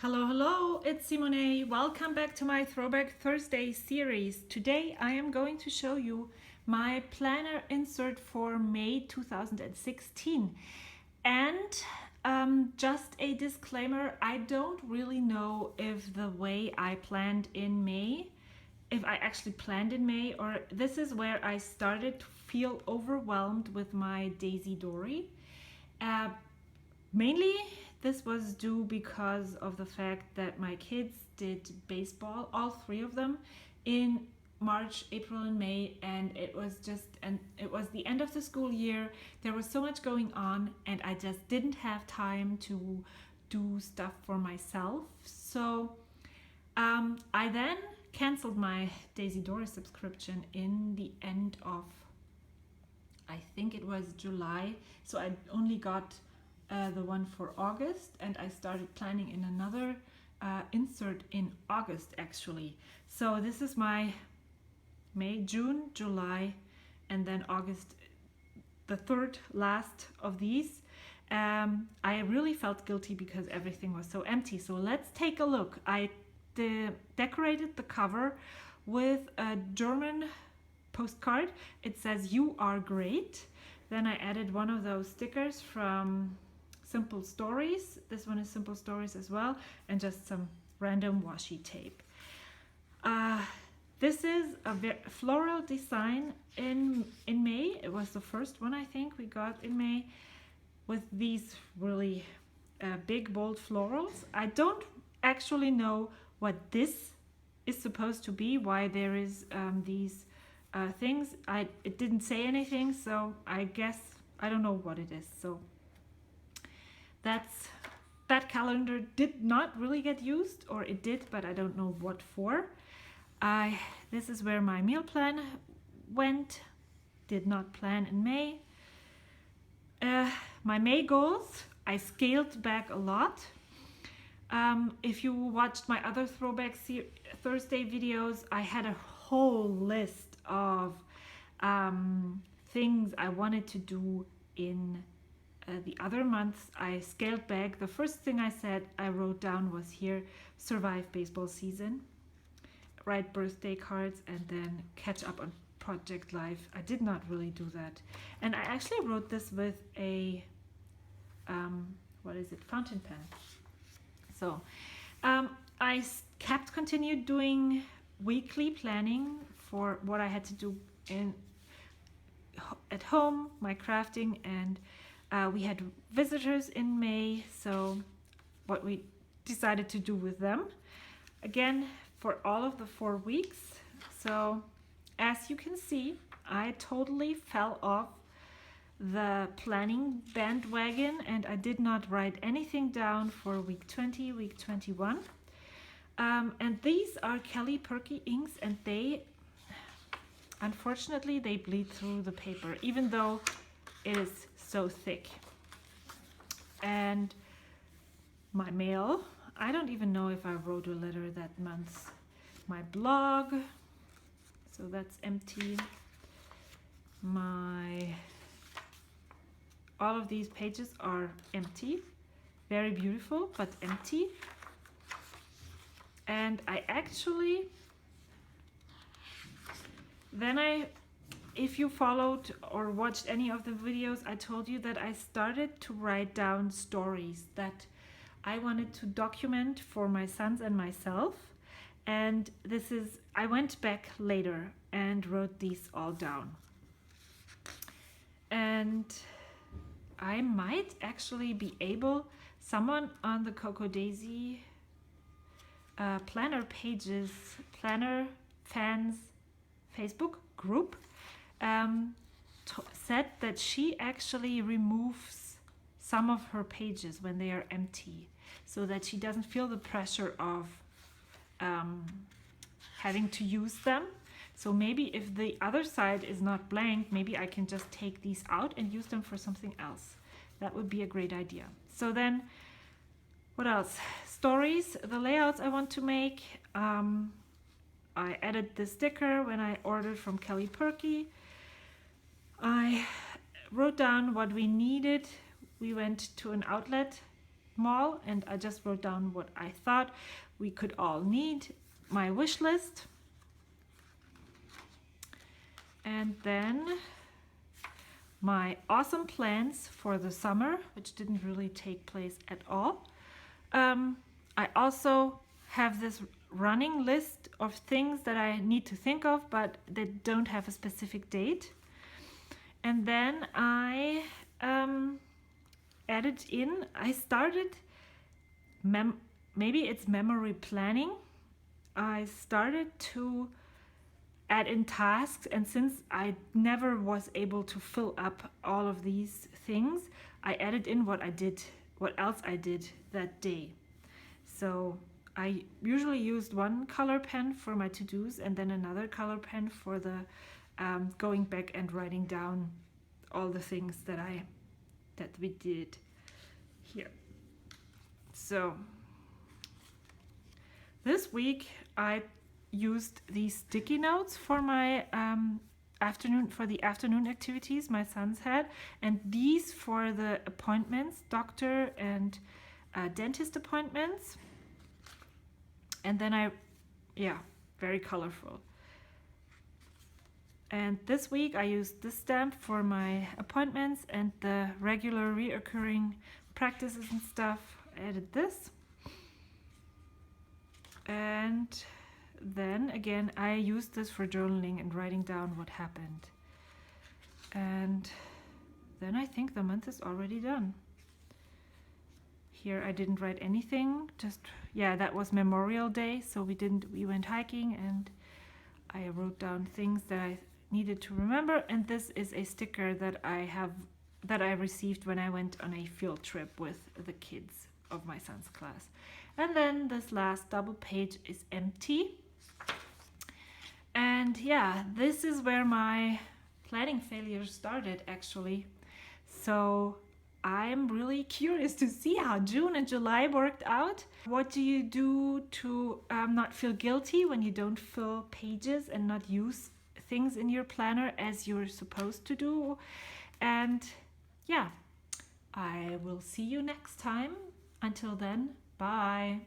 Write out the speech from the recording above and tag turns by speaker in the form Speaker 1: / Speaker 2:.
Speaker 1: Hello, hello, it's Simone. Welcome back to my Throwback Thursday series. Today I am going to show you my planner insert for May 2016. And just a disclaimer, I don't really know if the way I planned in May, if I actually planned in May, or this is where I started to feel overwhelmed with my DaisyDori. Mainly, this was due because of the fact that my kids did baseball, all three of them, in March, April, and May, and it was the end of the school year. There was so much going on, and I just didn't have time to do stuff for myself. So I then canceled my DaisyDori subscription in the end of, I think it was July. So I only got the one for August, and I started planning in another insert in August actually. So this is my May, June, July, and then August, the third last of these. I really felt guilty because everything was so empty. So let's take a look. I decorated the cover with a German postcard. It says "You are great." Then I added one of those stickers from Simple Stories. This one is Simple Stories as well, and just some random washi tape. This is a floral design in May. It was the first one I think we got in May, with these really big bold florals. I don't actually know what this is supposed to be, why there is these things. It didn't say anything, so I guess I don't know what it is. So that calendar did not really get used, or it did, but I don't know what for. This is where my meal plan went. Did not plan in May. My May goals, I scaled back a lot. If you watched my other Throwback Thursday videos, I had a whole list of things I wanted to do in the other months. I scaled back. The first thing I wrote down was here: survive baseball season, write birthday cards, and then catch up on project life. I did not really do that. And I actually wrote this with a, fountain pen. So I continued doing weekly planning for what I had to do at home, my crafting, and we had visitors in May, so what we decided to do with them, again, for all of the 4 weeks. So as you can see, I totally fell off the planning bandwagon, and I did not write anything down for week 20, week 21. And these are Kelly Perky inks, and unfortunately, they bleed through the paper, even though it is so thick. And my mail, I don't even know if I wrote a letter that month. My blog, so that's empty. All of these pages are empty. Very beautiful, but empty. And I actually, if you followed or watched any of the videos, I told you that I started to write down stories that I wanted to document for my sons and myself. And I went back later and wrote these all down. And I might actually be able, someone on the Coco Daisy planner pages, planner fans Facebook group, said that she actually removes some of her pages when they are empty, so that she doesn't feel the pressure of having to use them. So maybe if the other side is not blank, maybe I can just take these out and use them for something else. That would be a great idea. So then, what else? Stories, the layouts I want to make. I added the sticker when I ordered from Kelly Perky. I wrote down what we needed. We went to an outlet, mall, and I just wrote down what I thought we could all need, my wish list. And then my awesome plans for the summer, which didn't really take place at all. I also have this running list of things that I need to think of, but that don't have a specific date. And then I added in, I started, maybe it's memory planning. I started to add in tasks, and since I never was able to fill up all of these things, I added in what else I did that day. So I usually used one color pen for my to-dos and then another color pen for the going back and writing down all the things that we did here. So this week I used these sticky notes for my afternoon activities my sons had, and these for the appointments, doctor and dentist appointments. And then very colorful. And this week I used this stamp for my appointments and the regular reoccurring practices and stuff. I added this. And then again, I used this for journaling and writing down what happened. And then I think the month is already done. Here I didn't write anything, that was Memorial Day, so we went hiking and I wrote down things that I needed to remember, and this is a sticker that I received when I went on a field trip with the kids of my son's class. And then this last double page is empty. And this is where my planning failure started, actually. So I'm really curious to see how June and July worked out. What do you do to not feel guilty when you don't fill pages and not use things in your planner as you're supposed to do? And I will see you next time. Until then, bye.